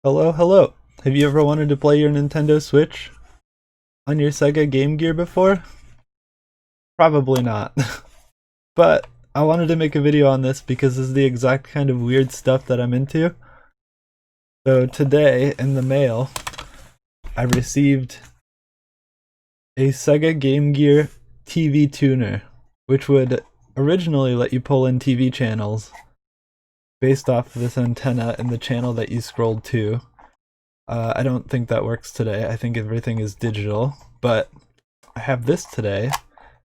Hello, hello. Have you ever wanted to play your Nintendo Switch on your Sega GameGear before? Probably not. But I wanted to make a video on this because this is the exact kind of weird stuff that I'm into. So today in the mail, I received a Sega GameGear TV tuner, which would originally let you pull in TV channels based off of this antenna and the channel that you scrolled to. I don't think that works today. I think everything is digital, but I have this today,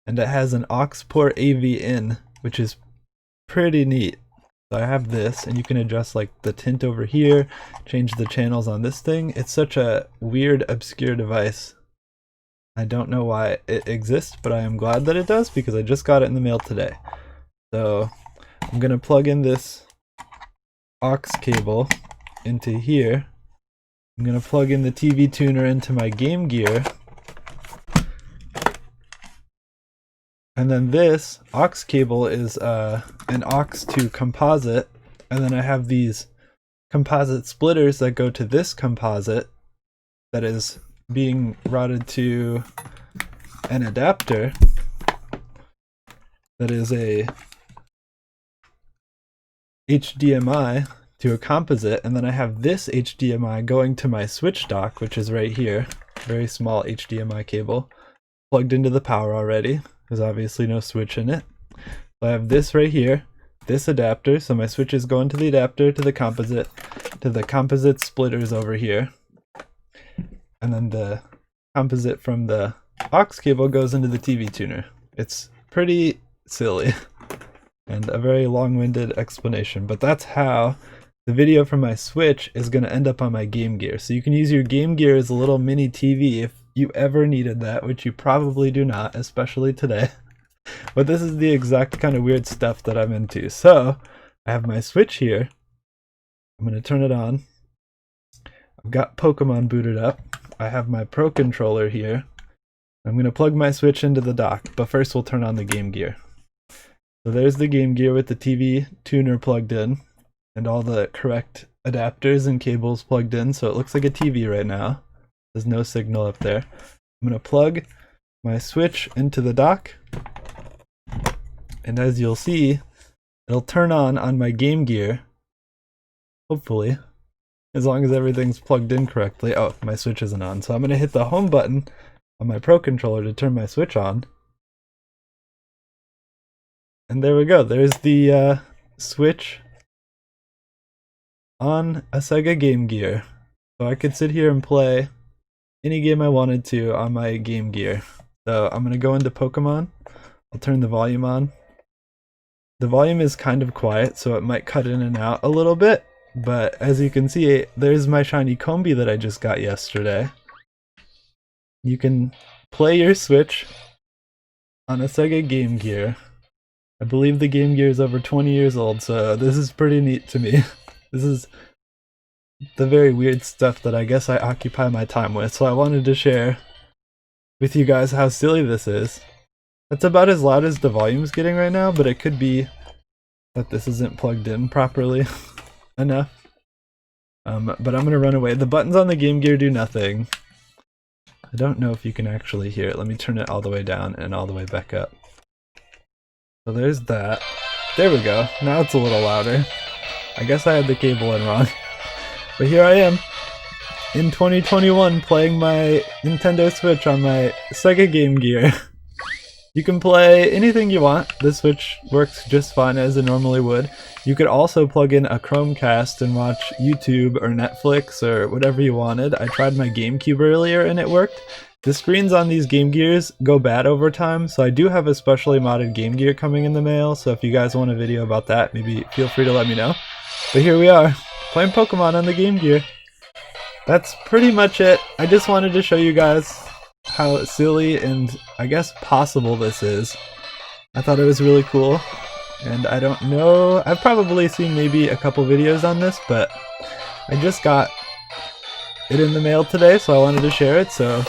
and it has an aux port AV in, which is pretty neat. So I have this, and you can adjust like the tint over here, change the channels on this thing. It's such a weird, obscure device. I don't know why it exists, but I am glad that it does because I just got it in the mail today. So I'm gonna plug in this aux cable into here. I'm going to plug in the TV tuner into my GameGear. And then this aux cable is an aux to composite. And then I have these composite splitters that go to this composite that is being routed to an adapter that is a HDMI to a composite, and then I have this HDMI going to my Switch dock, which is right here. Very small HDMI cable plugged into the power already. There's obviously no switch in it. So I have this right here, this adapter, so my Switch is going to the adapter to the composite splitters over here. And then the composite from the aux cable goes into the TV tuner. It's pretty silly and a very long-winded explanation, but that's how the video from my Switch is going to end up on my GameGear. So you can use your GameGear as a little mini TV if you ever needed that, which you probably do not, especially today. But this is the exact kind of weird stuff that I'm into. So I have my Switch here. I'm going to turn it on. I've got Pokemon booted up. I have my Pro controller here. I'm going to plug my Switch into the dock, but first we'll turn on the GameGear. So there's the GameGear with the TV tuner plugged in and all the correct adapters and cables plugged in, so it looks like a TV right now. There's no signal up there. I'm going to plug my Switch into the dock, and as you'll see, it'll turn on my GameGear, hopefully, as long as everything's plugged in correctly. Oh, my Switch isn't on, so I'm going to hit the home button on my Pro controller to turn my Switch on. And there we go, there's the Switch on a Sega GameGear. So I could sit here and play any game I wanted to on my GameGear. So I'm going to go into Pokemon. I'll turn the volume on. The volume is kind of quiet, so it might cut in and out a little bit. But as you can see, there's my shiny Combi that I just got yesterday. You can play your Switch on a Sega GameGear. I believe the GameGear is over 20 years old, so this is pretty neat to me. This is the very weird stuff that I guess I occupy my time with, so I wanted to share with you guys how silly this is. That's about as loud as the volume's getting right now, but it could be that this isn't plugged in properly enough. But I'm gonna run away. The buttons on the GameGear do nothing. I don't know if you can actually hear it. Let me turn it all the way down and all the way back up. So there's that. There we go. Now it's a little louder. I guess I had the cable in wrong. But here I am, in 2021, playing my Nintendo Switch on my Sega GameGear. You can play anything you want. The Switch works just fine as it normally would. You could also plug in a Chromecast and watch YouTube or Netflix or whatever you wanted. I tried my GameCube earlier and it worked. The screens on these GameGears go bad over time, so I do have a specially modded GameGear coming in the mail, so if you guys want a video about that, maybe feel free to let me know. But here we are, playing Pokemon on the GameGear. That's pretty much it. I just wanted to show you guys how silly and, I guess, possible this is. I thought it was really cool, and I don't know, I've probably seen maybe a couple videos on this, but I just got it in the mail today, so I wanted to share it, so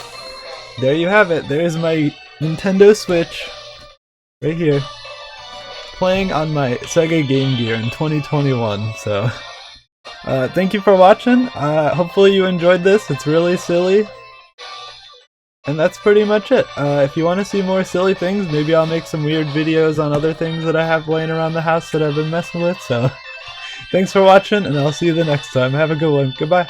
there you have it. There's my Nintendo Switch, right here, playing on my Sega GameGear in 2021, so Thank you for watching. Hopefully you enjoyed this. It's really silly. And that's pretty much it. If you want to see more silly things, maybe I'll make some weird videos on other things that I have laying around the house that I've been messing with. So thanks for watching, and I'll see you the next time. Have a good one. Goodbye.